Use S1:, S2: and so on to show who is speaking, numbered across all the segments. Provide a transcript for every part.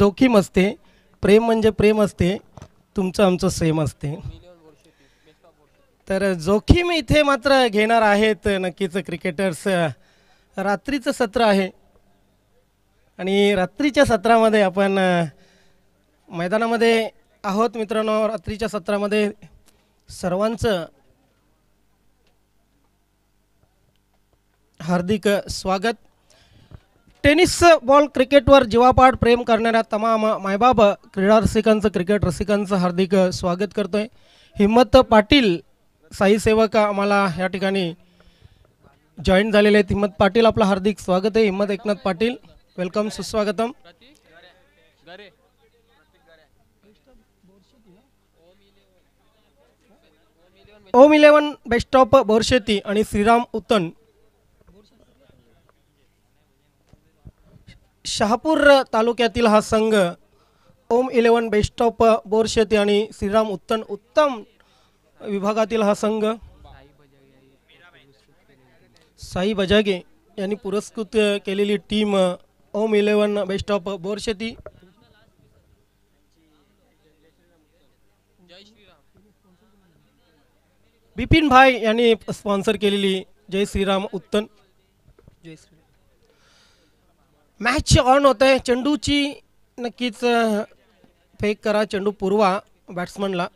S1: जोखीम असते, प्रेम म्हणजे प्रेम असते, तुमचं आमचं सेम असते. तर जोखीम इथे मात्र घेणार आहेत नक्कीच क्रिकेटर्स. रात्रीचं सत्र आहे आणि रात्रीच्या सत्रामध्ये आपण मैदानामध्ये आहोत मित्रांनो. रात्रीच्या सत्रामध्ये सर्वांचं हार्दिक स्वागत. टेनिस बॉल क्रिकेटवर जीवापाड प्रेम करणाऱ्या तमाम मायबाप क्रीडा रसिकांचं, क्रिकेट रसिकांचं हार्दिक स्वागत करतोय. हिम्मत पाटील साई सेवक आम्हाला या ठिकाणी जॉईन झालेले आहेत. हिम्मत पाटील आपलं हार्दिक स्वागत आहे. हिम्मत एकनाथ पाटील, वेलकम, सुस्वागतम. ओम 11 बेस्ट ऑफ बोरशेती आणि श्रीराम उत्तन. शहापूर तालुक्यातील हा संघ ओम 11 बेस्ट ऑफ बोरशेती आणि श्रीराम उत्तन उत्तम विभागातील हा संघ साई बजागे यांनी पुरस्कृत केलेली team Om 11 best of Borsheti. Bipin भाई यांनी स्पॉन्सर केलेली जय श्रीराम उत्तन. जय श्रीराम. मॅच ऑन होत आहे. चेंडूची नक्कीच फेक करा. चेंडू पुरवा बॅट्समनला.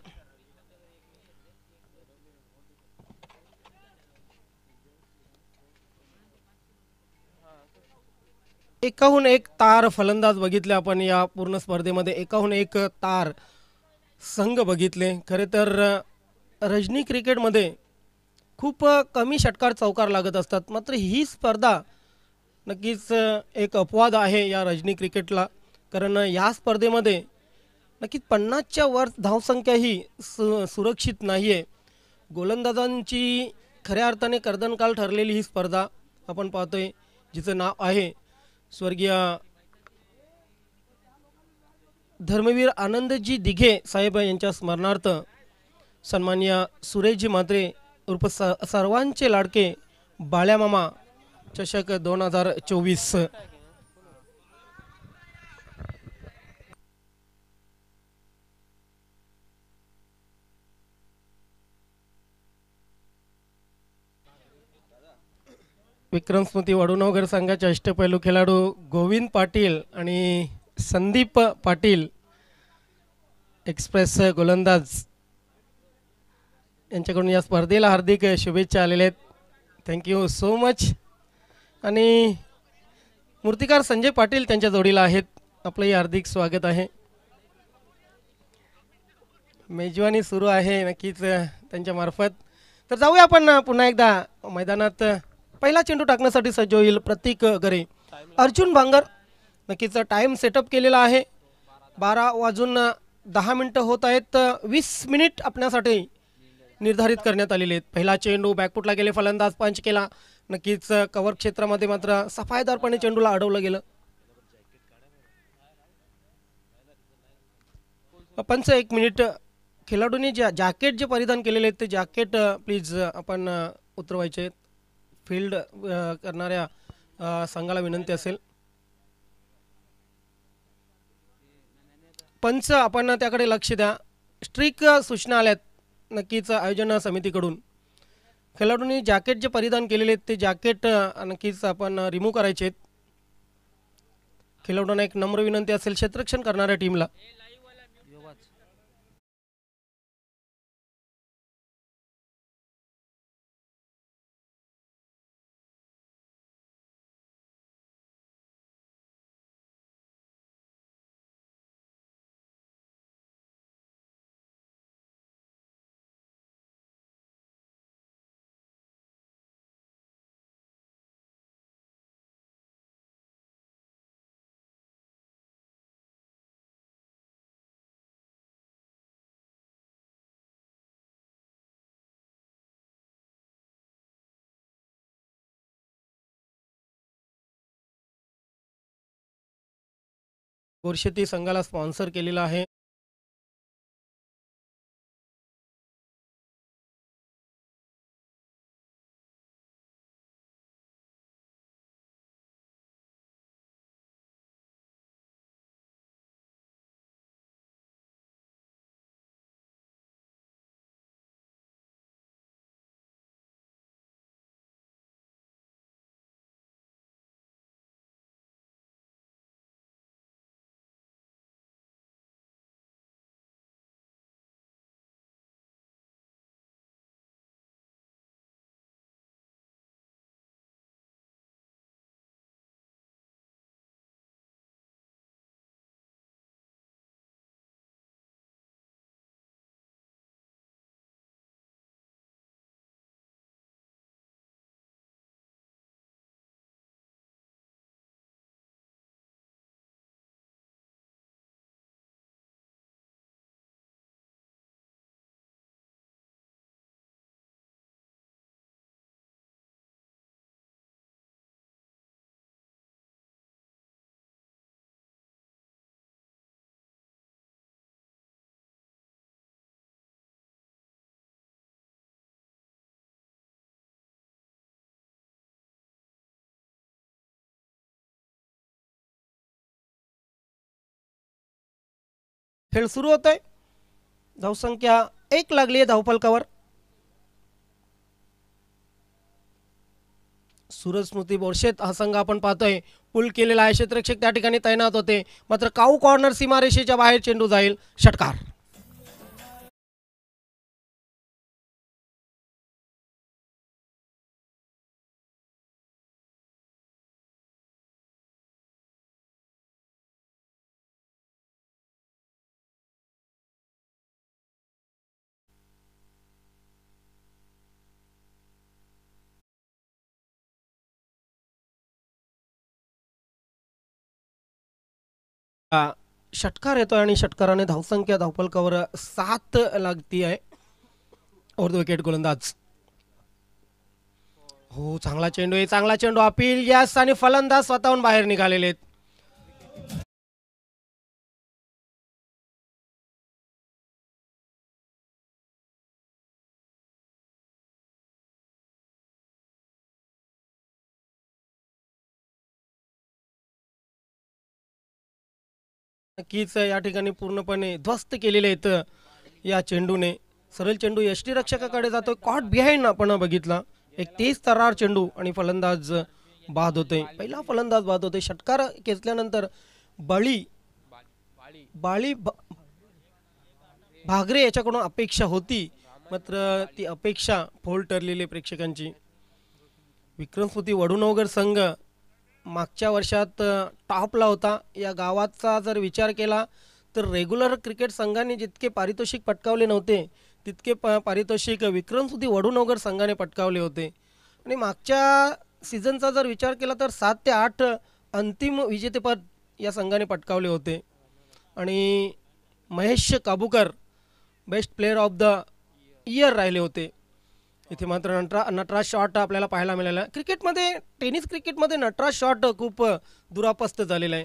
S1: एकाहून एक तार फलंदाज बघितले आपण या पूर्ण स्पर्धेमध्ये. एकाहून एक तार संघ बघितले. खरे तर रजनी क्रिकेटमध्ये खूप कमी षटकार चौकार लागत असतात. मात्र ही स्पर्धा नक्कीच एक अपवाद आहे या रजनी क्रिकेटला. कारण या स्पर्धेमध्ये नक्कीच 50च्या वर धावसंख्या ही सुरक्षित नाही आहे. गोलंदाजांची खऱ्या अर्थाने कर्दनकाल ठरलेली ही स्पर्धा आपण पाहतोय, जिचं नाव आहे स्वर्गीय धर्मवीर आनंदजी दिघे साहेब यांच्या स्मरणार्थ सन्माननीय सुरेशजी म्हात्रे उर्फ सर्वांचे लाडके बाळ्यामामा चषक 2024. विक्रम स्मृती वडूनगर संघाचे अष्टपैलू खेळाडू गोविंद पाटील आणि संदीप पाटील एक्सप्रेस गोलंदाज यांच्याकडून या स्पर्धेला हार्दिक शुभेच्छा आलेल्या आहेत. Thank you so much. आणि मूर्तिकार संजय पाटील त्यांच्या जोडीला आहेत. आपलंही हार्दिक स्वागत आहे. मेजवानी सुरू आहे नक्कीच त्यांच्या मार्फत. तर जाऊया आपण पुन्हा एकदा मैदानात. पहिला चेंडू टाकण्यासाठी सज्ज होईल प्रतीक गरे. अर्जुन भांगर नक्कीच टाइम सेटअप केलेला आहे. 12:10 होत आहेत. 20 मिनिट आपल्यासाठी निर्धारित करण्यात आलेले आहेत. पहिला चेंडू बॅकफुटला गेले, फलंदाज पंच केला. नक्कीच कव्हर क्षेत्रामध्ये मात्र सफाईदारपणे चेंडूला अडवलं गेलं. पंच 1 मिनिट. खेळाडूंनी जॅकेट जे परिधान केलेले आहेत ते जॅकेट प्लीज आपण उतरवायचे. फील्ड करणाऱ्या संघाला विनंती असेल. पंच आपण त्याकडे लक्ष द्या. स्ट्रिक सूचना आल्यात नक्कीच आयोजन समितीकडून. खेळाडूंनी जॅकेट जे परिधान केलेले आहेत ते जॅकेट नक्कीच आपण रिमूव्ह करायचे आहेत. खेळाडूंना एक नम्र विनंती असेल क्षेत्ररक्षण करणाऱ्या टीमला. बोरशेती संघाला स्पॉन्सर केलेला आहे. खेळ सुरू होतोय. धावसंख्या 1 लागली आहे धावफलकावर. सूरज स्मृती बोरशेत हा संघ आपण पाहतोय पुल केलेला आहे. क्षेत्ररक्षक त्या ठिकाणी तैनात होते, मात्र काऊ कॉर्नर सीमारेषेच्या बाहेर चेंडू जाईल. षटकार. षटकार येतोय आणि षटकाराने धावसंख्या धावफलकावर 7 लागती आहे. ओव्हर द विकेट गोलंदाज. हो, चांगला चेंडू आहे, चांगला चेंडू. अपील यस आणि फलंदाज स्वतःहून बाहेर निघालेले आहेत. नक्कीच या ठिकाणी पूर्णपणे ध्वस्त केलेले आहेत या चेंडूने. सरळ चेंडू यष्टीरक्षकाकडे जातोय. कॉट बिहाइंड आपण बघितला. एक तेज तर्रार चेंडू आणि फलंदाज बाद होते. पहिला फलंदाज बाद होते. षटकार खेचल्यानंतर बळी बाळी भागरे याच्याकडून अपेक्षा होती, मात्र ती अपेक्षा फोल ठरलेली प्रेक्षकांची. विक्रमस्मृती वडूनवगर संघ मागच्या वर्षात टॉपला होता. या गावाचा जर विचार केला तर रेग्युलर क्रिकेट संघाने जितके पारितोषिक पटकावले नव्हते तितके पारितोषिक विक्रमस्मृती वडूनवगर संघाने पटकावले होते. आणि मागच्या सीझनचा जर विचार केला तर 7 ते 8 अंतिम विजेतेपद या संघाने पटकावले होते. आणि Mahesh Kabukar best player of the year राहिले होते. इथे मात्र नटराज शॉट आपल्याला पाहायला मिळाला. क्रिकेटमध्ये टेनिस क्रिकेटमध्ये नटराज शॉट खूप दुरापस्त झालेला आहे.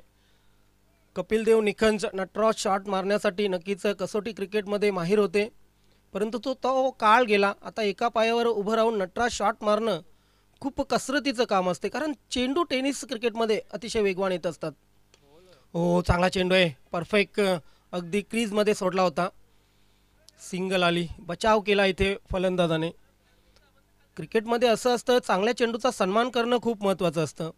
S1: कपिल देव निखंज नटराज शॉट मारण्यासाठी नक्कीच कसोटी क्रिकेटमध्ये माहीर होते, परंतु तो काळ गेला. आता एका पायावर उभं राहून नटराज शॉट मारणं खूप कसरतीचं काम असते, कारण चेंडू टेनिस क्रिकेटमध्ये अतिशय वेगवान येत असतात. हो, चांगला चेंडू आहे. परफेक्ट अगदी क्रीजमध्ये सोडला होता. सिंगल आली. बचाव केला इथे फलंदाजाने. क्रिकेटमध्ये असं असतं, चांगल्या चेंडूचा सन्मान करणं खूप महत्त्वाचं असतं.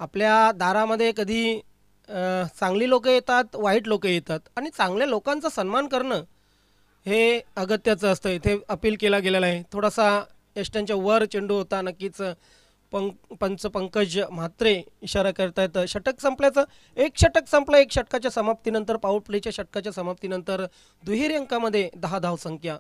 S1: आपल्या दारामध्ये कधी चांगली लोक येतात, वाईट लोक येतात, आणि चांगल्या लोकांचा सन्मान करणं हे अगत्याचं असतं. इथे अपील केला गेलेला आहे. थोडासा यष्ट्यांच्या वर चेंडू होता. नक्कीच पंच पंकज म्हात्रे इशारा करतायत षटक संपल्याचं. एक षटक संपलं. एक षटकाच्या समाप्तीनंतर, पॉवर प्लेच्या षटकाच्या समाप्तीनंतर दुहेरी अंकामध्ये 10 धावसंख्या.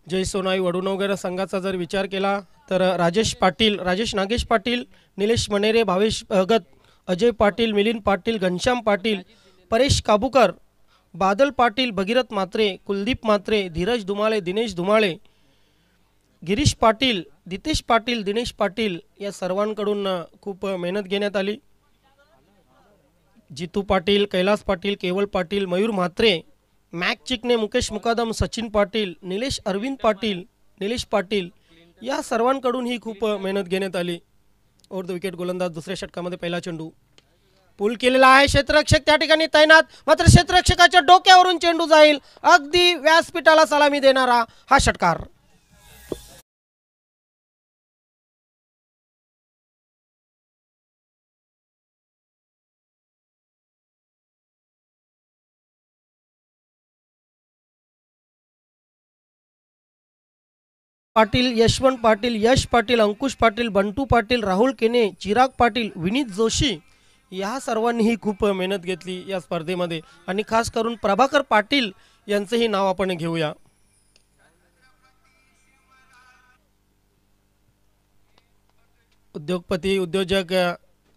S1: जय सोनाई वडूनवगर संघाचा जर विचार केला तर राजेश नागेश पाटील, निलेश मनेरे, भावेश भगत, अजय पाटील, मिलिंद पाटील, घनश्याम पाटील, परेश काबूकर, बादल पाटील, भगीरथ म्हात्रे, कुलदीप म्हात्रे, धीरज धुमाळे, दिनेश धुमाळे, गिरीश पाटील, दितेश पाटील, दिनेश पाटील या सर्वांकडून खूप मेहनत घेण्यात आली. जितू पाटील, कैलास पाटील, केवल पाटील, मयूर म्हात्रे, मॅक चिकने, मुकेश मुकादम, सचिन पाटील, निलेश अरविंद पाटील, निलेश पाटील या सर्वांकडून ही खूप मेहनत घेण्यात आली. ओव्हर द विकेट गोलंदाज. दुसऱ्या षटकामध्ये पहिला चेंडू पूल केलेला आहे. क्षेत्ररक्षक त्या ठिकाणी तैनात, मात्र क्षेत्ररक्षकाच्या डोक्यावरून चेंडू जाईल. अगदी व्यासपीठाला सलामी देणारा हा षटकार. पाटील, यशवंत पाटील, यश पाटील, अंकुश पाटील, बंटू पाटील, राहुल केने, चिराग पाटील, विनीत जोशी या सर्वांनीही खूप मेहनत घेतली या स्पर्धेमध्ये. आणि खास करून प्रभाकर पाटील यांचंही नाव आपण घेऊया. उद्योगपती, उद्योजक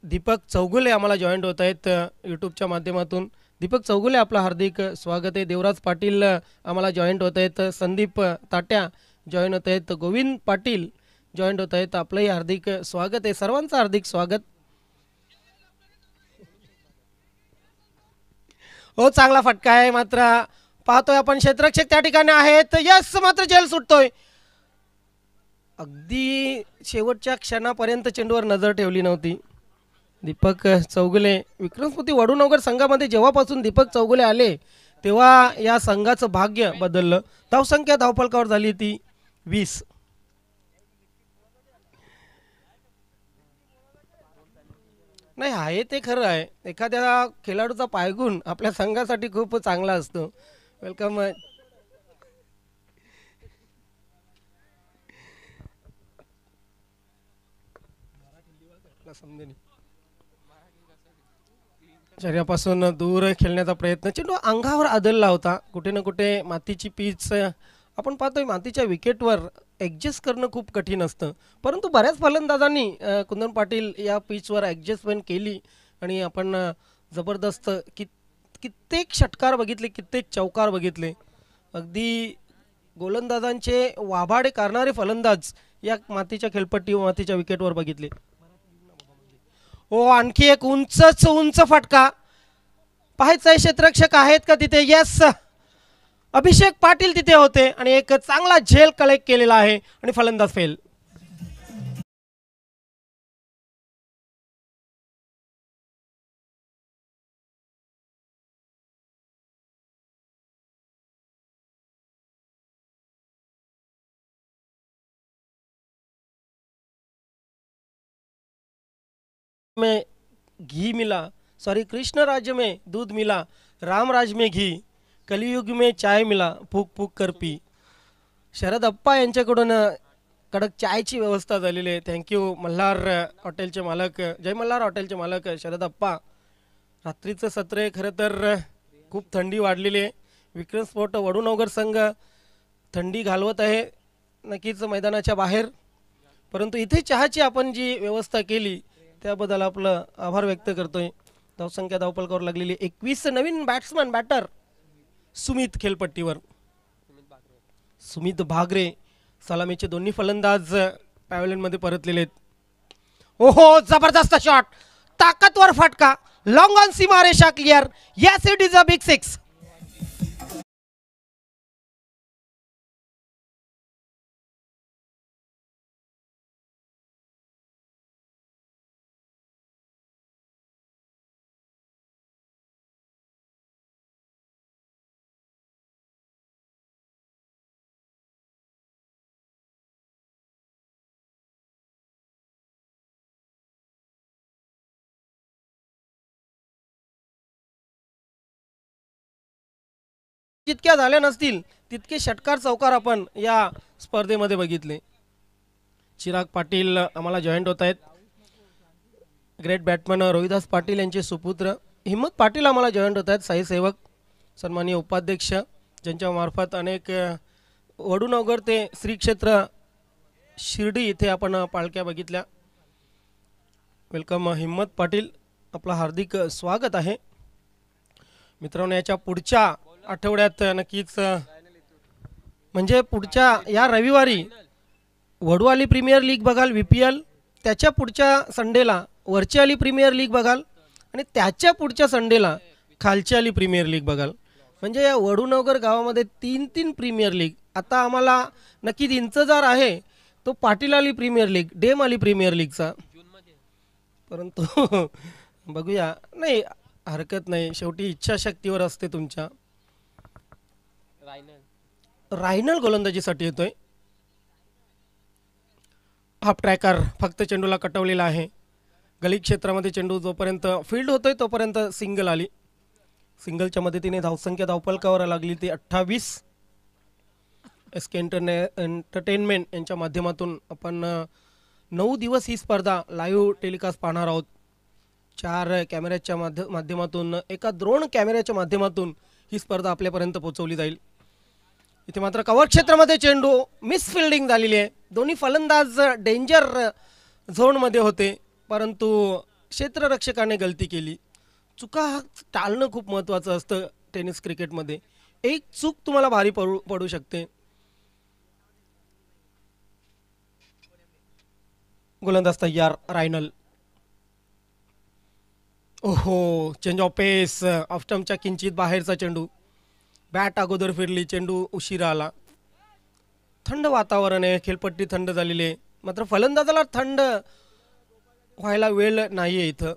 S1: दीपक चौगुले आम्हाला जॉईंट होत आहेत यूट्यूबच्या माध्यमातून. दीपक चौगुले आपलं हार्दिक स्वागत आहे. देवराज पाटील आम्हाला जॉईंट होत आहेत. संदीप ताट्या जॉईन होत आहेत. गोविंद पाटील जॉईंट होत आहेत. आपलंही हार्दिक स्वागत आहे. सर्वांचं हार्दिक स्वागत. हो, चांगला फटका आहे. मात्र पाहतोय आपण क्षेत्ररक्षक त्या ठिकाणी आहेत. यस, मात्र जेल सुटतोय. अगदी शेवटच्या क्षणापर्यंत चेंडूवर नजर ठेवली नव्हती. दीपक चौगुले विक्रमस्मृती वडूनगर संघामध्ये जेव्हापासून दीपक चौगुले आले तेव्हा या संघाचं भाग्य बदललं. धावसंख्या धावफलकावर झाली ती 20. नाही, आहे ते खरं आहे. एखाद्या खेळाडूचा पायगुण आपल्या संघासाठी खूप चांगला असतो. वेलकम. शरीरापासून दूर खेळण्याचा प्रयत्न. चेंडू अंगावर आदळला होता. कुठे ना कुठे मातीची पीच आपण पाहतोय, मातीच्या विकेटवर ॲडजस्ट करणं खूप कठीण असतं. परंतु बऱ्याच फलंदाजांनी कुंदन पाटील या पिचवर ॲडजस्टमेंट केली आणि आपण जबरदस्त कित्येक षटकार बघितले, कित्येक चौकार बघितले. अगदी गोलंदाजांचे वाभाडे करणारे फलंदाज या मातीच्या खेळपट्टी व मातीच्या विकेटवर बघितले. हो, आणखी एक उंच फटका. पाहायचं क्षेत्ररक्षक आहेत का तिथे. यस, अभिषेक पाटील तिथे होते आणि एक चांगला झेल कलेक्ट केलेला आहे आणि फलंदाज फेल. में घी मिला, सॉरी, कृष्ण राज्य में दूध मिला, राम राज्य में घी, कलियुग में चाय मिला, फूक फूक कर पी. शरद अप्पा यांच्याकडून कडक चायची व्यवस्था झालेली आहे. थँक्यू मल्हार हॉटेलचे मालक, जय मल्हार हॉटेलचे मालक शरद अप्पा. रात्रीचं सत्र आहे. खरं तर खूप थंडी वाढलेली आहे. विक्रम स्पोर्ट वडूनगर संघ थंडी घालवत आहे नक्कीच मैदानाच्या बाहेर. परंतु इथे चहाची आपण जी व्यवस्था केली त्याबद्दल आपलं आभार व्यक्त करतोय. धावसंख्या धावपलकावर लागलेली 21. नवीन बॅटर सुमित खेळपट्टीवर. सुमित भागरे, सलामीचे दोन्ही फलंदाज पॅव्हलियनमध्ये परतलेले आहेत. ओहो, जबरदस्त शॉट, ताकदवर फटका, लॉंग ऑन सीमारेषा clear. Yes, it is a big 6. जितक्या झाल्या नसतील तितके षटकार चौकार आपण या स्पर्धेमध्ये बघितले. चिराग पाटील आम्हाला जॉईंट होत आहेत. ग्रेट बॅटमन रोहिदास पाटील यांचे सुपुत्र हिम्मत पाटील आम्हाला जॉईंट होत आहेत. साई सेवक, सन्माननीय उपाध्यक्ष, ज्यांच्या मार्फत अनेक वडूनगर ते श्री क्षेत्र शिर्डी इथे आपण पालख्या बघितल्या. वेलकम हिम्मत पाटील, आपलं हार्दिक स्वागत आहे. मित्रांनो, याच्या पुढच्या आठवड्यात नक्कीच म्हणजे पुढच्या या रविवारी वडूवाली प्रीमियर लीग बघाल, VPL. त्याच्या पुढच्या संडेला वरची आली प्रीमियर लीग बघाल आणि त्याच्या पुढच्या संडेला खालची आली प्रीमियर लीग बघाल. म्हणजे या वडूनगर गावामध्ये 3 प्रीमियर लीग. आता आम्हाला नक्कीच इंतजार आहे तो पाटील आली प्रीमियर लीग, डेम आली प्रीमियर लीगचा. परंतु बघूया, नाही हरकत नाही, शेवटी इच्छाशक्तीवर असते तुमच्या. रायनल गोलंदाजीसाठी येतोय. हाफ ट्रॅकर फक्त चेंडूला कटवलेला आहे. गली क्षेत्रामध्ये चेंडू जोपर्यंत फील्ड होतोय तोपर्यंत सिंगल आली. सिंगलच्या मदतीने धावसंख्या धावपलकावर लागली ती 28. SK एंटरटेनमेंट यांच्या माध्यमातून आपण 9 दिवस ही स्पर्धा लाईव्ह टेलिकास्ट पाहणार आहोत. 4 कॅमेऱ्याच्या माध्यमातून, एका ड्रोन कॅमेऱ्याच्या माध्यमातून ही स्पर्धा आपल्यापर्यंत पोहोचवली जाईल. इथे मात्र कव्हर क्षेत्रामध्ये चेंडू मिस फिल्डिंग झालेली आहे. दोन्ही फलंदाज डेंजर झोनमध्ये होते, परंतु क्षेत्ररक्षकाने गलती केली. चुका टाळणं खूप महत्त्वाचं असतं टेनिस क्रिकेटमध्ये. एक चूक तुम्हाला भारी पडू पडू शकते. गोलंदाज तयार रायनल. ओहो, चेंज ऑफ पेस. ऑफ स्टंपच्या किंचित बाहेरचा चेंडू. बॅट अगोदर फिरली, चेंडू उशिरा आला. थंड वातावरण आहे, खेळपट्टी थंड झालेली आहे. मात्र फलंदाजाला थंड व्हायला वेळ नाही आहे इथं,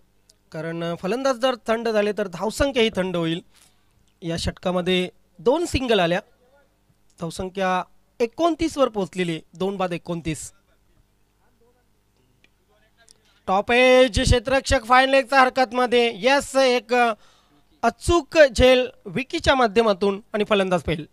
S1: कारण फलंदाज जर थंड झाले तर धावसंख्याही थंड होईल. या षटकामध्ये 2 सिंगल आल्या. धावसंख्या 29वर पोहोचलेली, 2 बाद 29. टॉप एज क्षेत्ररक्षक फाईन लेगचा हरकतमध्ये. यस, एक अचूक झेल विकीच्या माध्यमातून आणि फलंदाज फेल.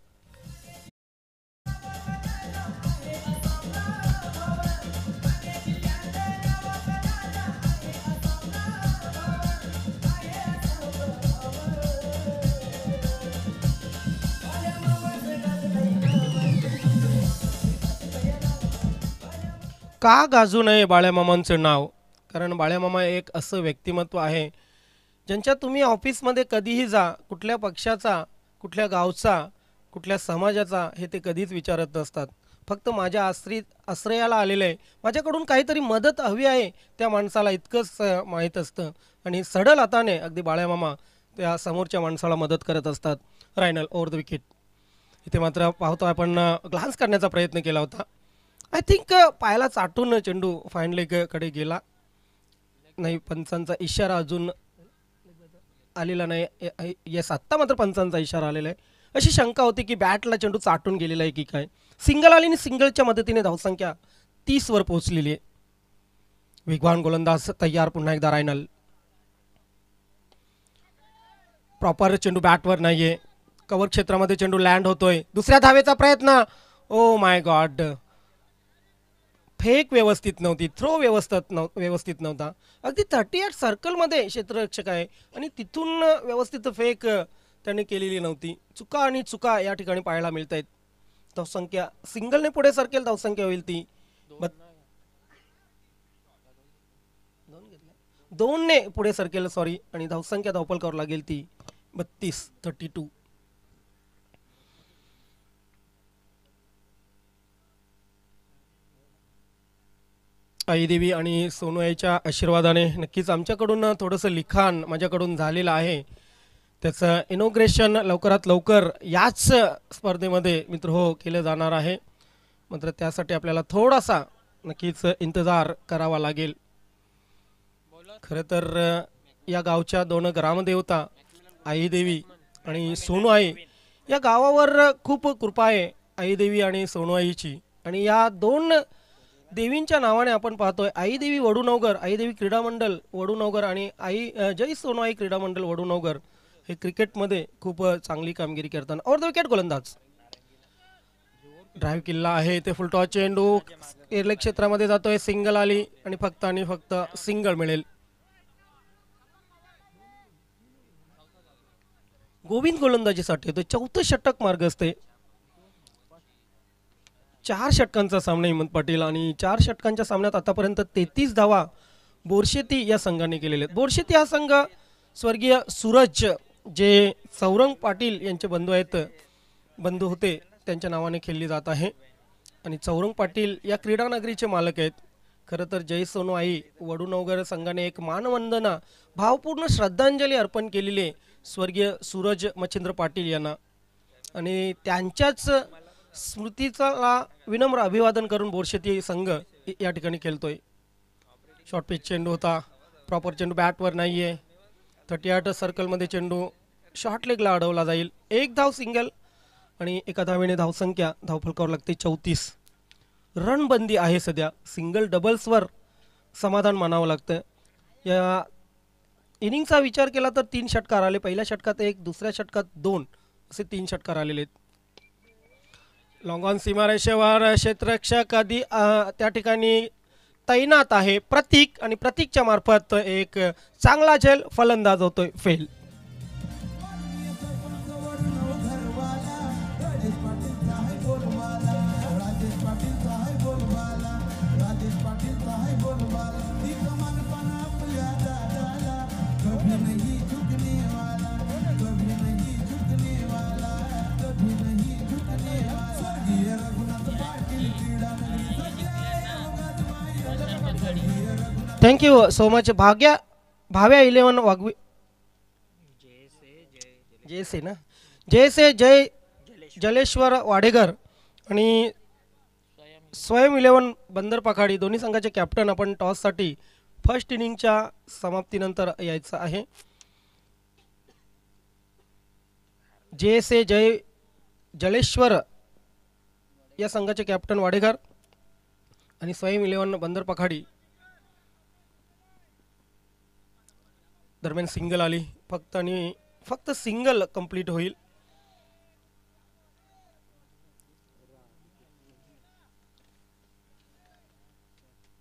S1: का गाजू नये बाळ्यामामांचं नाव? कारण बाळ्यामामा एक असं व्यक्तिमत्व आहे ज्यांच्या तुम्ही ऑफिसमध्ये कधीही जा, कुठल्या पक्षाचा, कुठल्या गावचा, कुठल्या समाजाचा हे ते कधीच विचारत नसतात. फक्त माझ्या आश्रयाला आलेलं आहे, माझ्याकडून काहीतरी मदत हवी आहे, त्या माणसाला इतकंच माहीत असतं. आणि सडल हाताने अगदी बाळ्यामामा त्या समोरच्या माणसाला मदत करत असतात. Rynal over the wicket. इथे मात्र पाहतो आपण ग्लान्स करण्याचा प्रयत्न केला होता. आय थिंक पायाला चाटून चेंडू फाईन लेगकडे गेला नाही. पंचांचा इशारा अजून आलेला नाही. येस, आत्ता मात्र पंचांचा इशारा आलेला आहे. अशी शंका होती की बॅटला चेंडू चाटून गेलेला आहे की काय. सिंगल आली आणि सिंगलच्या मदतीने धावसंख्या 30वर पोहोचलेली आहे. वेगवान गोलंदाज तयार पुन्हा एकदा रायनल. प्रॉपर चेंडू बॅटवर नाहीये. कव्हर क्षेत्रामध्ये चेंडू लँड होतोय. दुसऱ्या धावेचा प्रयत्न. ओ माय गॉड, फेक व्यवस्थित नव्हती, थ्रो व्यवस्थित नव्हता. अगदी 38 सर्कलमध्ये क्षेत्ररक्षक आहे आणि तिथून व्यवस्थित फेक त्याने केलेली नव्हती. चुका आणि चुका या ठिकाणी पाहायला मिळत आहेत. धावसंख्या सिंगलने पुढे सरकेल, धावसंख्या होईल ती 2ने पुढे सरकेल, सॉरी, आणि धावसंख्या धावपल करावं लागेल ती 32. आईदेवी आणि सोनूआईच्या आशीर्वादाने नक्कीच आमच्याकडून थोडंसं लिखाण माझ्याकडून झालेलं आहे. त्याचं इनॉग्रेशन लवकरात लवकर याच स्पर्धेमध्ये मित्र हो केलं जाणार आहे. मात्र त्यासाठी आपल्याला थोडासा नक्कीच इंतजार करावा लागेल. खरं तर या गावच्या 2 ग्रामदेवता आईदेवी आणि सोनूआई, या गावावर खूप कृपा आहे आईदेवी आणि सोनूआईची. आणि या 2 देवींच्या नावाने आपण पाहतोय आईदेवी वडूनवगर, आईदेवी क्रीडा मंडळ वडूनवगर आणि जय सोनूआई क्रीडा मंडळ वडूनवगर हे क्रिकेटमध्ये खूप चांगली कामगिरी करताना. ओव्हर द विकेट गोलंदाज. ड्राईव्ह किल्ला आहे ते फुलटॉस चेंडू एअरलेग क्षेत्रामध्ये जातोय. सिंगल आली आणि फक्त सिंगल मिळेल. गोविंद गोलंदाजीसाठी येतो. 4थं षटक मार्ग असते. 4 षटकांचा सामना हिमंत पाटील आणि 4 षटकांच्या सामन्यात आतापर्यंत 33 धावा बोरशेती या संघाने केलेले आहेत. बोरशेती हा संघ स्वर्गीय सूरज जे चौरंग पाटील यांचे बंधू होते त्यांच्या नावाने खेळली जात आहे. आणि चौरंग पाटील या क्रीडा नगरीचे मालक आहेत. खरं तर जय सोनूआई वडूनवगर संघाने एक मानवंदना, भावपूर्ण श्रद्धांजली अर्पण केलेली आहे स्वर्गीय सूरज मच्छिंद्र पाटील यांना. आणि त्यांच्याच स्मृतीचा विनम्र अभिवादन करून बोरशेती संघ या ठिकाणी खेळतोय. शॉर्ट पिच चेंडू होता. प्रॉपर चेंडू बॅटवर नाही आहे. 38 सर्कलमध्ये चेंडू शॉर्ट लेगला अडवला जाईल. 1 धाव सिंगल आणि एका धावेने धावसंख्या धावफलकावर लागते 34. रणबंदी आहे सध्या. सिंगल डबल्सवर समाधान मानावं लागतं. या इनिंगचा विचार केला तर 3 षटकार आले. पहिल्या षटकात 1, दुसऱ्या षटकात 2 असे 3 षटकार आलेले आहेत. लॉंग ऑन सीमारेषेवर क्षेत्ररक्षक आधी त्या ठिकाणी तैनात आहे प्रतीक, आणि प्रतीकच्या मार्फत एक चांगला झेल फलंदाज होतोय fail. Thank you so much. Bhavya 11 वाघवी जयसे ना, जयसे जय जलेश्वर वाडेकर आणि स्वयं 11 बंदर पखाडी दोन्ही संघाचे कॅप्टन आपण टॉससाठी फर्स्ट इनिंगच्या समाप्तीनंतर यायचं आहे. जयसे जय जलेश्वर या संघाचे कॅप्टन वाडेकर आणि स्वयं 11 बंदर पखाडी दरम्यान सिंगल आली फक्त आणि फक्त सिंगल कंप्लीट होईल.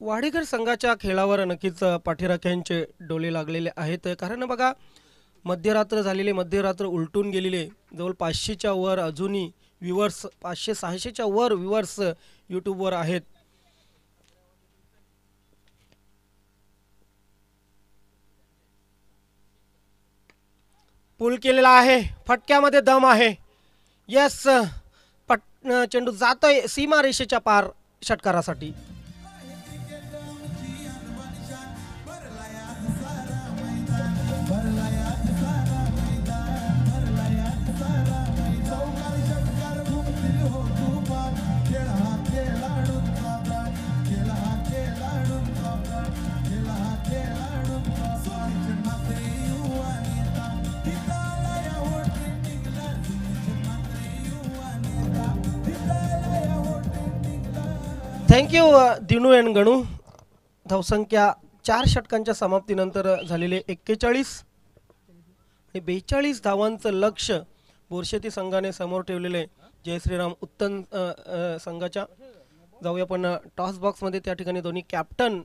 S1: वाडेकर संघाच्या खेळावर नक्कीच पाठीराख्यांचे डोळे लागलेले आहेत. कारण बघा, मध्यरात्र झालेले, मध्यरात्र उलटून गेलेले, जवळ 500च्या वर अजूनही व्ह्युअर्स, 500-600च्या वर व्ह्युअर्स यूट्यूबवर आहेत. पुल केलेला आहे, फटक्यामध्ये दम आहे. यस, चेंडू जातोय सीमा रेषेच्या पार षटकारासाठी. Thank you Dinu and Ganu. धावसंख्या 4 षटकांच्या समाप्तीनंतर झालेले 41 आणि 42 धावांचं लक्ष बोरशेती संघाने समोर ठेवलेले जयश्रीराम उत्तम संघाच्या. जाऊया पण टॉस बॉक्समध्ये. त्या ठिकाणी दोन्ही कॅप्टन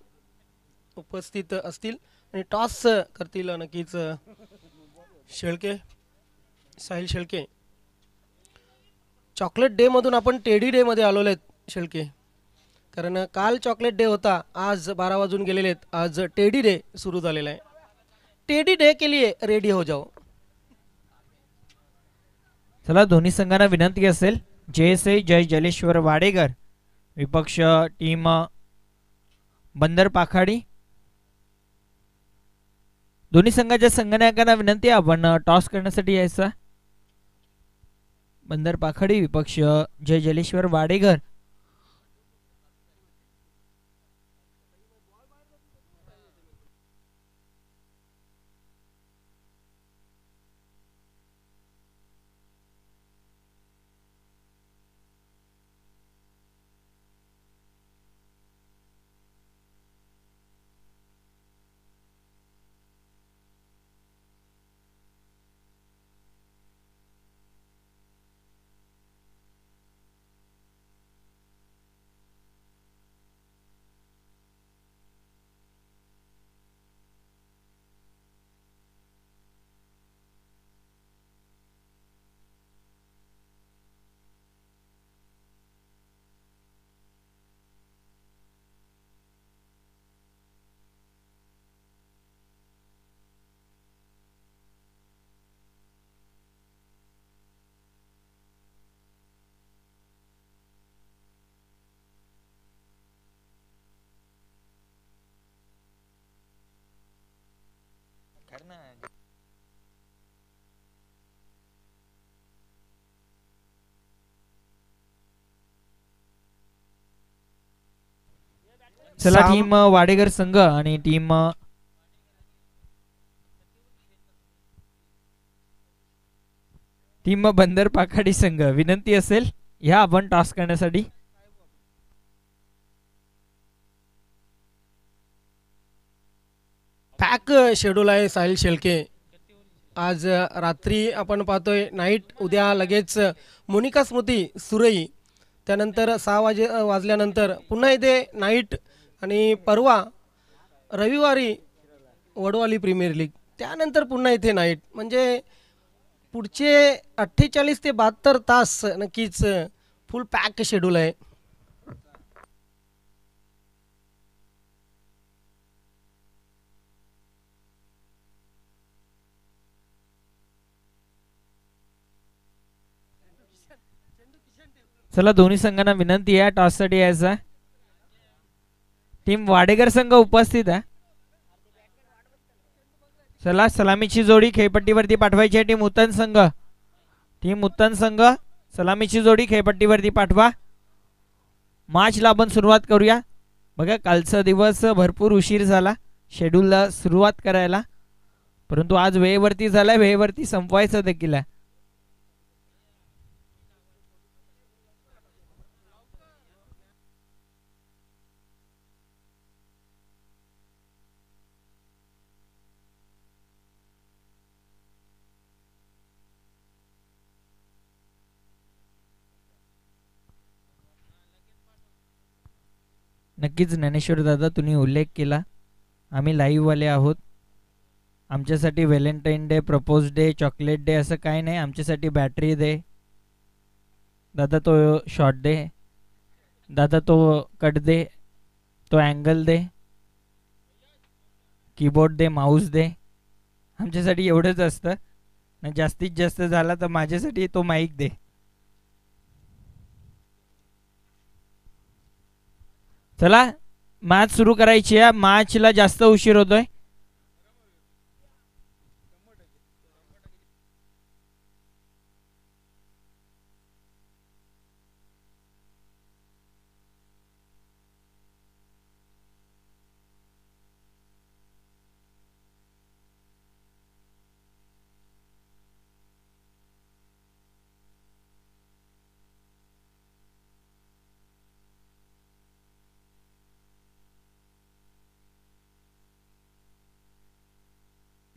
S1: उपस्थित असतील आणि टॉस करतील नक्कीच शेळके, साहिल शेळके. चॉकलेट डे मधून आपण टेडी डे मध्ये आलेलो आहेत शेळके, कारण काल चॉकलेट डे होता, आज 12 वाजून गेलेले आहेत, आज टेडी डे सुरू झालेला आहे. टेडी डे के लिए रेडी हो जाओ.
S2: चला, दोन्ही संघांना विनंती असेल, जयसे जय जलेश्वर वाडेकर विपक्ष टीम बंदर पाखाडी. दोन्ही संघाच्या संघनायकांना विनंती आहे आपण टॉस करण्यासाठी यायचा. बंदर पाखाडी विपक्ष जय जलेश्वर वाडेकर. चला, टीम वाडेकर संघ आणि टीम बंदर पाखाडी संघ विनंती असेल ह्या आपण टॉस करण्यासाठी.
S1: पॅक शेड्यूल आहे साहिल शेळके. आज रात्री आपण पाहतोय नाईट, उद्या लगेच मोनिका स्मृती सुरई, त्यानंतर 6 वाजल्यानंतर पुन्हा इथे नाईट आणि परवा रविवारी वडवाली प्रीमियर लीग, त्यानंतर पुन्हा इथे नाईट. म्हणजे पुढचे 48 ते 72 तास नक्कीच फुल पॅक शेड्यूल आहे.
S2: चला, दोन्ही संघांना विनंती आहे टॉस साठी यायचा. टीम वाडेकर संघ उपस्थित आहे. चला सलामीची जोडी खेळपट्टीवरती पाठवायची आहे टीम उत्तन संघ सलामीची जोडी खेळपट्टीवरती पाठवा. मॅचला आपण सुरुवात करूया. बघा कालचा दिवस भरपूर उशीर झाला शेड्यूलला सुरुवात करायला, परंतु आज वेळेवरती झालाय, वेळेवरती संपवायचं देखील आहे. नक्कीच ज्ञानेश्वर दादा तुम्ही उल्लेख केला, आम्ही लाईव्हवाले आहोत. आमच्यासाठी Valentine day, propose day, chocolate day असं काही नाही. आमच्यासाठी बॅटरी दे दादा, तो शॉट दे दादा, तो कट दे, तो अँगल दे, कीबोर्ड दे, माऊस दे. आमच्यासाठी एवढंच असतं ना. जास्तीत जास्त झाला तर माझ्यासाठी तो माईक दे. चला मॅच सुरू करायची आहे. मॅचला जास्त उशीर होतोय.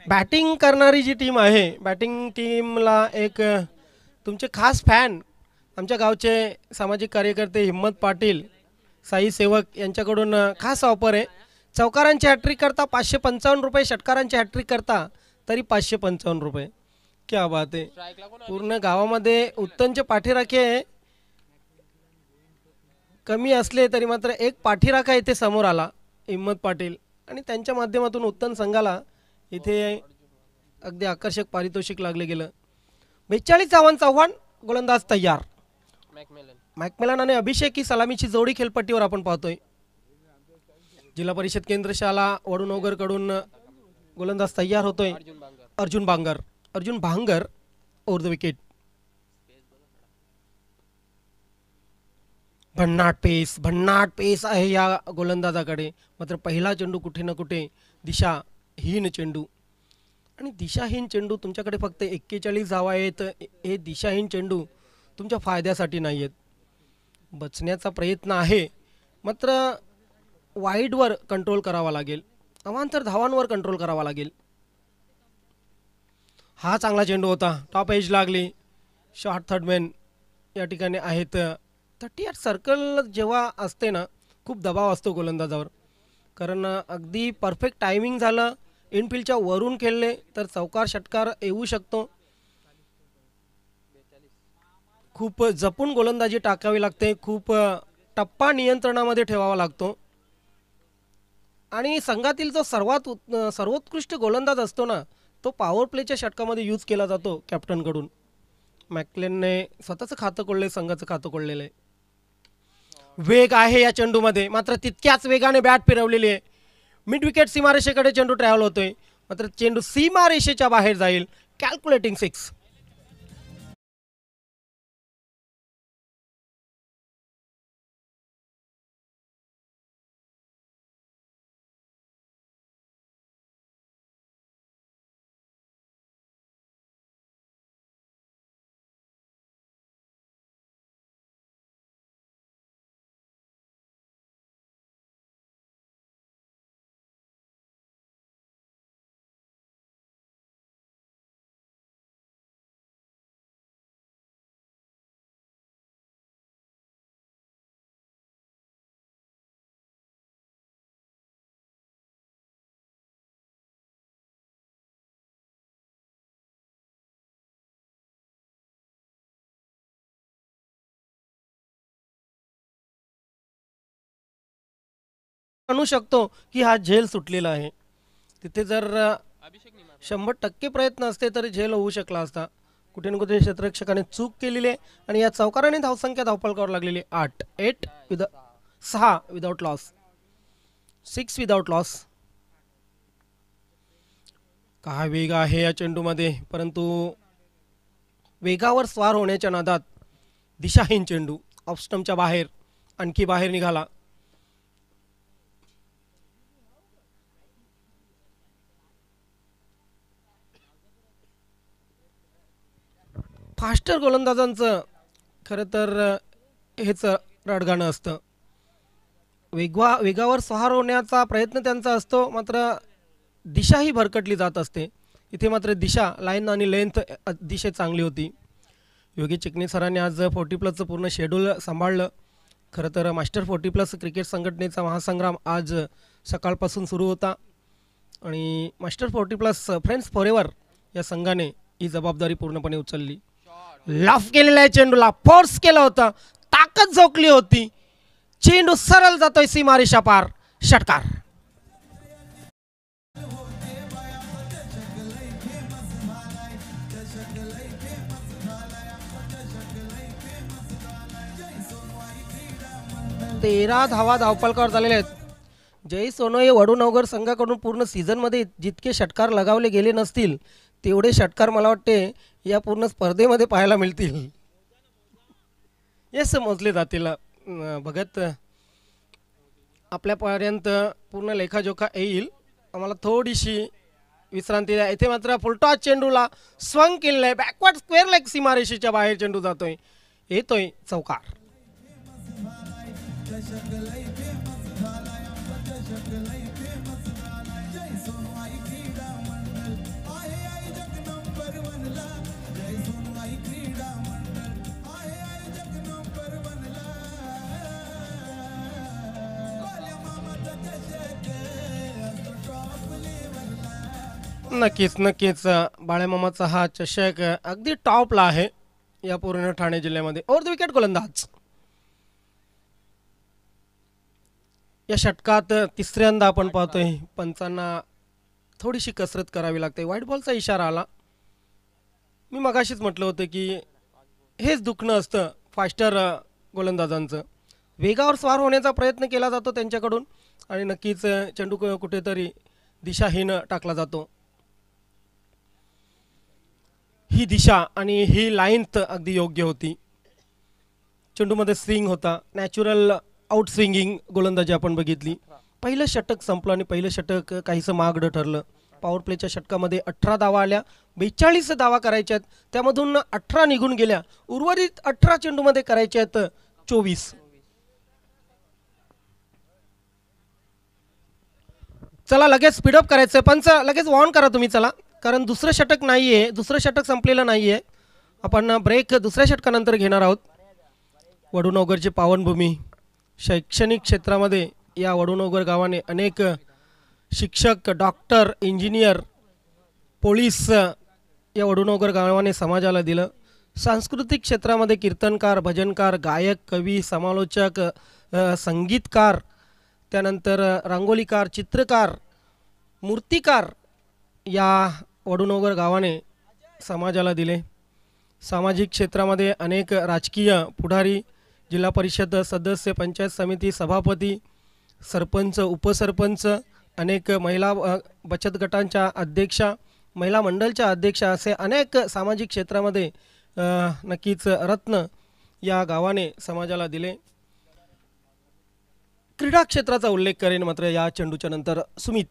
S1: बॅटिंग करणारी जी टीम आहे, बॅटिंग टीमला एक तुमचे खास फॅन आमच्या गावचे सामाजिक कार्यकर्ते हिम्मत पाटील साई सेवक यांच्याकडून खास ऑफर आहे. चौकारांची हॅट्रिक करता 555 रुपये, षटकारांची हॅट्रिक करता तरी 555 रुपये. क्या बात आहे. पूर्ण गावामध्ये उत्तमचे पाठीराखे कमी असले तरी मात्र एक पाठीराखा इथे समोर आला हिम्मत पाटील, आणि त्यांच्या माध्यमातून उत्तम संघाला इथे अगदी आकर्षक पारितोषिक लागले गेलं. 42 चव्हाण गोलंदाज तयार. मॅकमेलन आणि अभिषेक ही सलामीची जोडी खेळपट्टीवर आपण पाहतोय. जिल्हा परिषद केंद्र शाळा वडूनगर कडून गोलंदाज तयार होतोय अर्जुन भांगर ओव्हर द विकेट. भन्नाट पेस आहे या गोलंदाजाकडे, मात्र पहिला चेंडू कुठे ना कुठे दिशाहीन चेंडू, आणि दिशाहीन चेंडू तुमच्याकडे फक्त 41 धावा आहेत. हे दिशाहीन चेंडू तुमच्या फायद्यासाठी नाही आहेत. बचण्याचा प्रयत्न आहे, मात्र वाईडवर कंट्रोल करावा लागेल, अवांतर धावांवर कंट्रोल करावा लागेल. हा चांगला चेंडू होता, टॉप एज लागली. शॉर्ट थर्डमॅन या ठिकाणी आहेत. 38 सर्कल जेव्हा असते ना, खूप दबाव असतो गोलंदाजावर, कारण अगदी परफेक्ट टायमिंग झालं, इनफिल्डच्या वरून खेळले तर चौकार षटकार येऊ शकतो. खूप जपून गोलंदाजी टाकावी लागते, खूप टप्पा नियंत्रणामध्ये ठेवावा लागतो, आणि संघातील जो सर्वोत्कृष्ट गोलंदाज असतो ना, तो पॉवर प्लेच्या षटकामध्ये यूज केला जातो कॅप्टनकडून. मॅकलेनने स्वतःचं खातं कोळले, संघाचं खातं कोळलेलं आहे. वेग आहे या चेंडूमध्ये, मात्र तितक्याच वेगाने बॅट फिरवलेली आहे. मिड विकेट सीमारेषेकडे चेंडू ट्रॅव्हल होतोय, मात्र चेंडू सीमारेषेच्या बाहेर जाईल. कॅल्क्युलेटिंग 6. म्हणू शकतो की हा झेल सुटलेला आहे. तिथे जर 100% प्रयत्न असते तरी झेल होऊ शकला असता. कुठे ना कुठे क्षेत्ररक्षकाने चूक केलेली आहे, आणि या चौकाराने धावसंख्या धावफलकावर लागलेली 8 6 विदाउट लॉस, 6 विदाउट लॉस. काय वेग आहे या चेंडूमध्ये, परंतु वेगावर स्वार होण्याच्या नादात दिशाहीन चेंडू ऑफस्टमच्या बाहेर, आणखी बाहेर निघाला. फास्टर गोलंदाजांचं खरं तर हेच रडगाणं असतं. वेगावर स्वार होण्याचा प्रयत्न त्यांचा असतो, मात्र दिशाही भरकटली जात असते. इथे मात्र दिशा, लाईन आणि लेंथ अतिशय चांगली होती. योगी चिकणे सरांनी आज 40+ पूर्ण शेड्यूल सांभाळलं. खरं तर मास्टर 40+ क्रिकेट संघटनेचा महासंग्राम आज सकाळपासून सुरू होता आणि मास्टर 40+ फ्रेंड्स फॉरेवर या संघाने ही जबाबदारी पूर्णपणे उचलली. लाफ केलेला आहे चेंडूला, फोर्स केला होता, ताकद झोकली होती, चेंडू सरळ जातोय सीमारेषा पार, षटकार. तेरा धावा धावपलकावर झालेल्या आहेत. जय सोनोई वडूनगर संघाकडून पूर्ण सीझनमध्ये जितके षटकार लगावले गेले नसतील तेवढे षटकार मला वाटते या पूर्ण स्पर्धेमध्ये पाहायला मिळतील. येस, मोजले जातील. बघत आपल्यापर्यंत पूर्ण लेखाजोखा येईल. आम्हाला थोडीशी विश्रांती द्या. इथे मात्र फुलटॉस चेंडूला स्वंग केलेलं आहे, बॅकवर्ड स्क्वेअर लेग सीमारेषेच्या बाहेर चेंडू जातोय, येतोय चौकार. नक्कीच बाळ्यामामाचा हा चषक अगदी टॉपला आहे या पूर्ण ठाणे जिल्ह्यामध्ये. ओव्हर द विकेट गोलंदाज. या षटकात तिसऱ्यांदा आपण पाहतोय पंचांना थोडीशी कसरत करावी लागते. व्हाईट बॉलचा इशारा आला. मी मगाशीच म्हटलं होतं की हेच दुखणं असतं फास्टर गोलंदाजांचं. वेगावर स्वार होण्याचा प्रयत्न केला जातो त्यांच्याकडून आणि नक्कीच चेंडू कुठेतरी दिशाहीन टाकला जातो. ही दिशा आणि ही लाईन अगदी योग्य होती. चेंडूमध्ये स्विंग होता, नॅचरल आउट स्विंगिंग गोलंदाजी आपण बघितली. पहिलं षटक संपलं आणि पहिलं षटक काहीसं महागडं ठरलं. पॉवर प्लेच्या षटकामध्ये 18 धावा आल्या, 42 धावा करायच्या आहेत, त्यामधून 18 निघून गेल्या. उर्वरित 18 चेंडूमध्ये करायच्या आहेत 24. चला लगेच स्पीडअप करायचं. पंच लगेच ऑन करा तुम्ही, चला, कारण दुसरं षटक नाही आहे, दुसरं षटक संपलेलं नाही आहे. आपण ब्रेक दुसऱ्या षटकानंतर घेणार आहोत. वडूनगरची पावनभूमी, शैक्षणिक क्षेत्रामध्ये या वडूनगर गावाने अनेक शिक्षक, डॉक्टर, इंजिनियर, पोलीस या वडूनगर गावाने समाजाला दिलं. सांस्कृतिक क्षेत्रामध्ये कीर्तनकार, भजनकार, गायक, कवी, समालोचक, संगीतकार, त्यानंतर रांगोलीकार, चित्रकार, मूर्तिकार या वडूनगर गावाने समाजाला दिले. सामाजिक क्षेत्रामध्ये अनेक राजकीय पुढारी, जिल्हा परिषद सदस्य, पंचायत समिती सभापती, सरपंच, उपसरपंच, अनेक महिला बचत गटांच्या अध्यक्षा, महिला मंडळच्या अध्यक्षा असे अनेक सामाजिक क्षेत्रामध्ये नक्कीच रत्न या गावाने समाजाला दिले. क्रीडा क्षेत्राचा उल्लेख करेन मात्र या चेंडूच्या नंतर. सुमित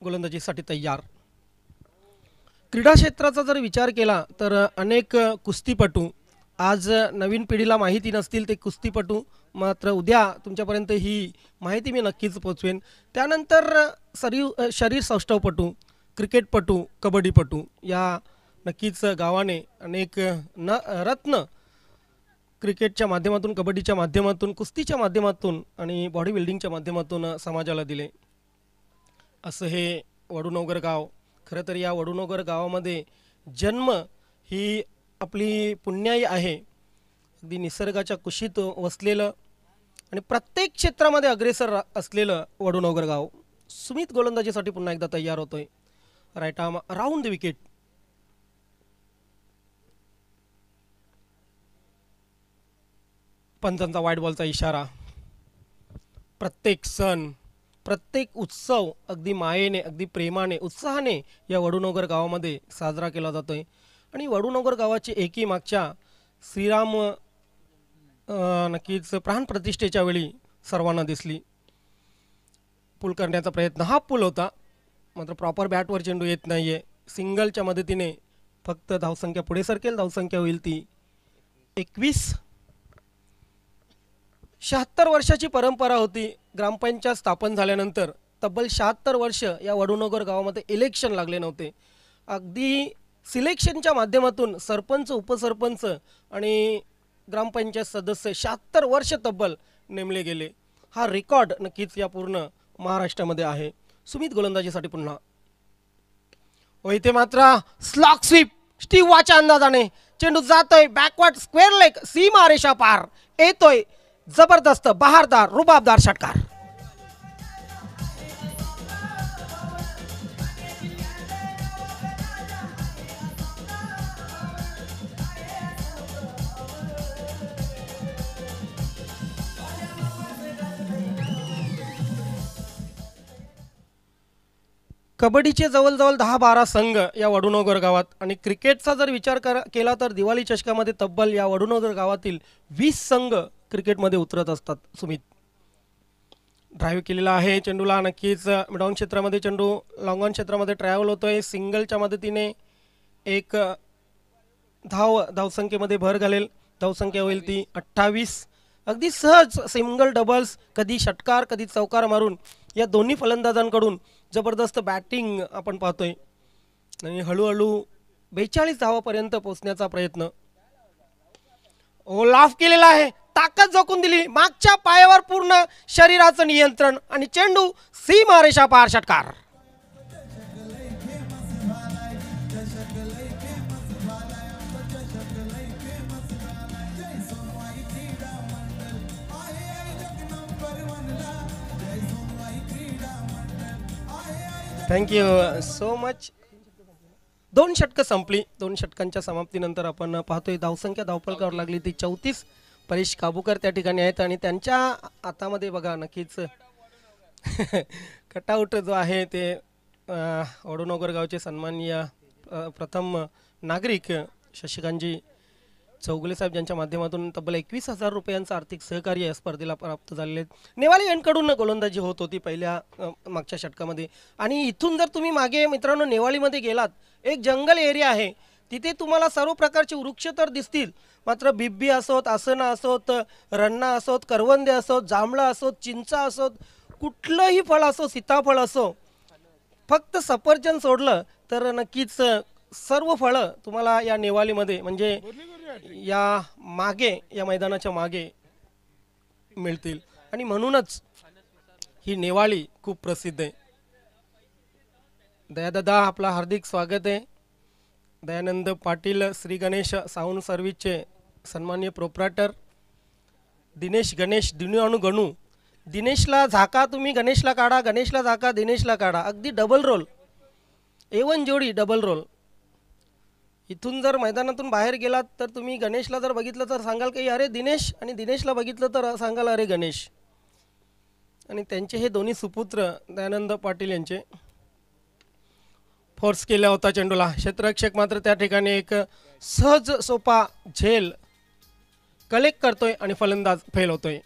S1: गोलंदाजीसाठी तयार. क्रीडा क्षेत्राचा जर विचार केला तर अनेक कुस्तीपटू आज नवीन पिढीला माहिती नसतील ते कुस्तीपटू, मात्र उद्या तुमच्यापर्यंत ही माहिती मी नक्कीच पोचवेन. त्यानंतर शरीर सौष्ठवपटू, क्रिकेटपटू, कबड्डीपटू या नक्कीच गावाने अनेक रत्न क्रिकेटच्या माध्यमातून, कबड्डीच्या माध्यमातून, कुस्तीच्या माध्यमातून आणि बॉडी बिल्डिंगच्या माध्यमातून समाजाला दिले. असं हे वडूनगर गाव. खरं तर या वडूनगर गावामध्ये जन्म ही आपली पुण्याई आहे. अगदी निसर्गाच्या कुशीत वसलेलं आणि प्रत्येक क्षेत्रामध्ये अग्रेसर असलेलं वडूनगर गाव. सुमित गोलंदाजीसाठी पुन्हा एकदा तयार होतोय. Right arm round the wicket. पंचांचा व्हाईट बॉलचा इशारा. प्रत्येक सण, प्रत्येक उत्सव अगदी मायेने, अगदी प्रेमाने, उत्साहाने या वडूनगर गावामध्ये साजरा केला जातोय. आणि वडूनगर गावाची एकी मागच्या श्रीराम नक्कीच प्राणप्रतिष्ठेच्या वेळी सर्वांना दिसली. पूल करण्याचा प्रयत्न, हा पूल होता, मात्र प्रॉपर बॅटवर चेंडू येत नाहीये. सिंगलच्या मदतीने फक्त धावसंख्या पुढे सरकेल. धावसंख्या होईल ती 21. 76 वर्षाची परंपरा होती. ग्रामपंचायत स्थापन झाल्यानंतर तब्बल 76 वर्ष या वडूनगर गावामध्ये इलेक्शन लागले नव्हते. अगदी सिलेक्शनच्या माध्यमातून सरपंच, उपसरपंच आणि ग्रामपंचायत सदस्य 76 वर्ष तब्बल नेमले गेले. हा रेकॉर्ड नक्कीच या पूर्ण महाराष्ट्रामध्ये आहे. सुमित गोलंदाजीसाठी पुन्हा इथे मात्र स्लॉक स्वीप स्टीव वॉच्या अंदाजाने चेंडू जातोय बॅकवर्ड स्क्वेअर लेग, सीमा रेषा पार येतोय. जबरदस्त, बहारदार, रुबाबदार षटकार. कबड्डीचे जवळजवळ 10-12 संघ या वडूनगर गावात आणि क्रिकेटचा जर विचार केला तर दिवाळी चषकामध्ये तब्बल या वडूनगर गावातील 20 संघ क्रिकेटमध्ये उतरत असतात. सुमित ड्राईव्ह केलेला आहे चेंडूला, नक्कीच मिडॉन क्षेत्रामध्ये चेंडू लॉंग ऑन क्षेत्रामध्ये ट्रॅव्हल होतोय. सिंगलच्या मदतीने एक धावसंख्येमध्ये भर घालेल. धावसंख्या होईल ती 28. अगदी सहज सिंगल, डबल्स, कधी षटकार कधी चौकार मारून या दोन्ही फलंदाजांकडून जबरदस्त बॅटिंग आपण पाहतोय. आणि हळूहळू 42 धावापर्यंत पोहोचण्याचा प्रयत्न. लाफ केलेला आहे, ताकद जोखून दिली, मागच्या पायावर पूर्ण शरीराचं नियंत्रण आणि चेंडू सीमा रेषा पार षटकार. Thank you so much. 2 षटकं संपली. 2 षटकांच्या समाप्तीनंतर आपण पाहतोय धावसंख्या धावफलकावर लागली ती 34. परेश काबूकर त्या ठिकाणी आहेत आणि त्यांच्या हातामध्ये बघा नक्कीच कटआउट जो आहे ते वडूनगर गावचे सन्माननीय प्रथम नागरिक शशिकांतजी चौगुले साहेब यांच्या माध्यमातून तब्बल 21,000 रुपयांचं आर्थिक सहकार्य या स्पर्धेला प्राप्त झालेले आहेत. नेवाली यांकडून गोलंदाजी होत होती पहिल्या मागच्या षटकामध्ये. आणि इथून जर तुम्ही मागे मित्रांनो नेवाळीमध्ये गेलात, एक जंगल एरिया आहे, तिथे तुम्हाला सर्व प्रकारचे वृक्ष तर दिसतील, मात्र बिब्बी असोत, आसना असोत, रन्ना असोत, करवंदे असोत, जांभळं असोत, चिंचा असोत, कुठलंही फळ असो, सीताफळ असो, फक्त सफरचंद सोडलं तर नक्कीच सर्व फळं तुम्हाला या नेवालीमध्ये म्हणजे या मागे, या मैदानाच्या मागे मिळतील. आणि म्हणूनच ही नेवाळी खूप प्रसिद्ध आहे. दयादादा आपला हार्दिक स्वागत आहे. दयानंद पाटील श्री गणेश साऊंड सर्व्हिसचे सन्माननीय प्रोप्रायटर दिनेश गणेश दिनू गणू. दिनेशला झाका, तुम्ही गणेशला काढा, गणेशला झाका, दिनेशला काढा, अगदी डबल रोल, एवन जोडी डबल रोल. इथून जर मैदानातून बाहेर गेलात तर तुम्ही गणेशला जर बघितलं तर सांगाल की अरे दिनेश, आणि दिनेशला बघितलं तर सांगाल अरे गणेश. आणि त्यांचे हे दोन्ही सुपुत्र दयानंद पाटील यांचे फोर्स केला होता चेंडूला. क्षेत्ररक्षक मात्र त्या ठिकाणी एक सहज सोपा झेल कलेक्ट करतोय आणि फलंदाज फेल होतोय.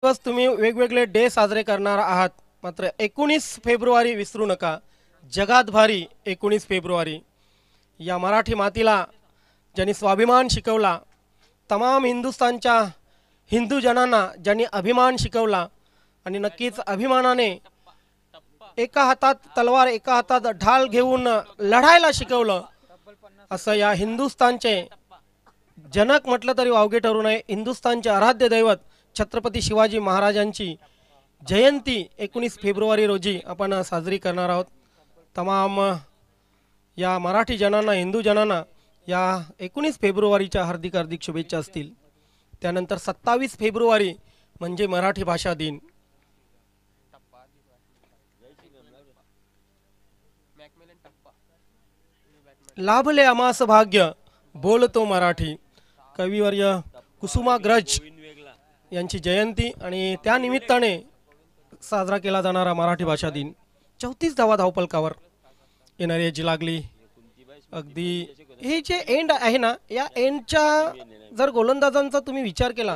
S1: दिवस तुम्ही वेगवेगळे डे साजरे करणार आहात, मात्र 19 फेब्रुवारी विसरू नका. जगात भारी 19 फेब्रुवारी. या मराठी मातीला ज्यांनी स्वाभिमान शिकवला, तमाम हिंदुस्थानच्या हिंदू जनांना ज्यांनी अभिमान शिकवला आणि नक्कीच अभिमानाने एका हातात तलवार एका हातात ढाल घेऊन लढायला शिकवलं, असं या हिंदुस्थानचे जनक म्हटलं तरी वावगे ठरू नये. हिंदुस्थानचे आराध्य दैवत छत्रपती शिवाजी महाराजांची जयंती 19 फेब्रुवारी रोजी आपण साजरी करणार आहोत. तमाम या मराठी जनांना, हिंदू जनांना या 19 फेब्रुवारीच्या हार्दिक हार्दिक शुभेच्छा असतील. त्यानंतर 27 फेब्रुवारी म्हणजे मराठी भाषा दिन. लाभले आमास भाग्य बोलतो मराठी. कविवर्य कुसुमाग्रज यांची जयंती आणि त्या निमित्ताने साजरा केला जाणारा मराठी भाषा दिन. 34 धावा धावपलकावर येणारी याची लागली. अगदी हे जे एंड आहे ना, या एंडच्या जर गोलंदाजांचा तुम्ही विचार केला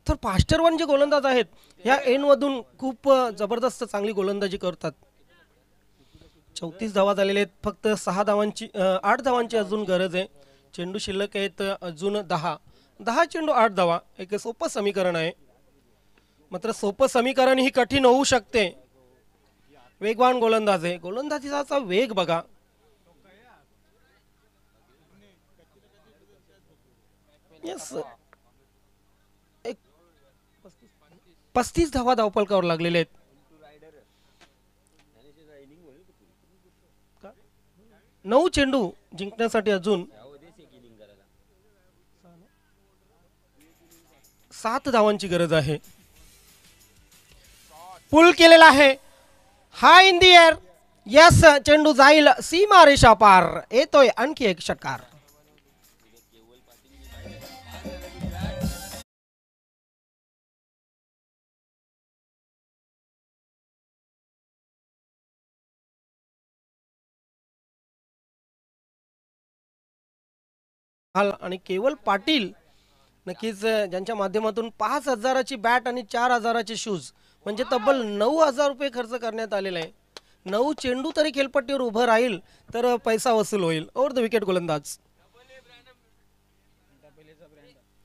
S1: तर फास्टर वन जे गोलंदाज आहेत या एंडमधून खूप जबरदस्त चांगली गोलंदाजी करतात. 34 धावा झालेले आहेत. फक्त 8 धावांची अजून गरज आहे. चेंडू शिल्लक आहेत अजून 10 चेंडू 8 धावा. एक सोपं समीकरण आहे, मात्र सोपं समीकरण ही कठीण होऊ शकते. वेगवान गोलंदाज आहे, गोलंदाजीचा वेग बघा. यस 35 धावा धावपलकावर लागलेले आहेत. 9 चेंडू जिंकण्यासाठी अजून 7 धावांची गरज आहे. पुल केलेला आहे. हा इन दी एअर. यस चेंडू जाईल सीमारेषा पार. येतोय आणखी एक षटकार. आणि केवल पाटील नक्कीच ज्यांच्या माध्यमातून 5,000ची बॅट आणि 4,000चे शूज म्हणजे तब्बल 9,000 रुपये खर्च करण्यात आलेला आहे. 9 चेंडू तरी खेळपट्टीवर उभं राहील तर पैसा वसूल होईल. ओव्हर द विकेट गोलंदाज.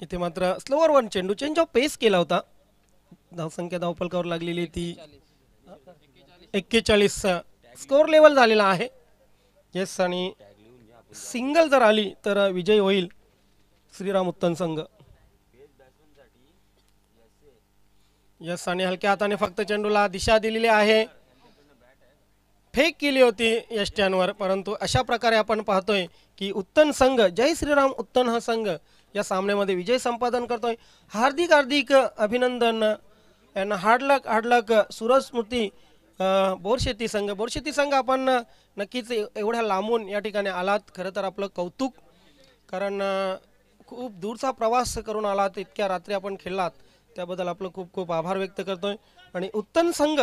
S1: इथे मात्र स्लोअर वन चेंडू चेंज ऑफ पेस केला होता. धावसंख्या धावपलकावर लागलेली ती 41. स्कोर लेवल झालेला आहे. येस आणि सिंगल जर आली तर विजय होईल श्रीराम उत्तम संघ. यस आणि हलक्या हाताने फक्त चेंडूला दिशा दिलेली आहे. फेक केली होती यष्ट्यांवर, परंतु अशा प्रकारे आपण पाहतोय की उत्तम संघ, जय श्रीराम उत्तम हा संघ या सामन्यामध्ये विजय संपादन करतोय. हार्दिक हार्दिक अभिनंदन यांना. हार्डलक सूरज स्मृती बोरशेती संघ आपण नक्कीच एवढ्या लांबून या ठिकाणी आलात. खरं तर आपलं कौतुक, कारण खूप दूरचा प्रवास करून आलात, इतक्या रात्री आपण खेळलात त्याबद्दल आपलं खूप खूप आभार व्यक्त करतोय. आणि उत्तम संघ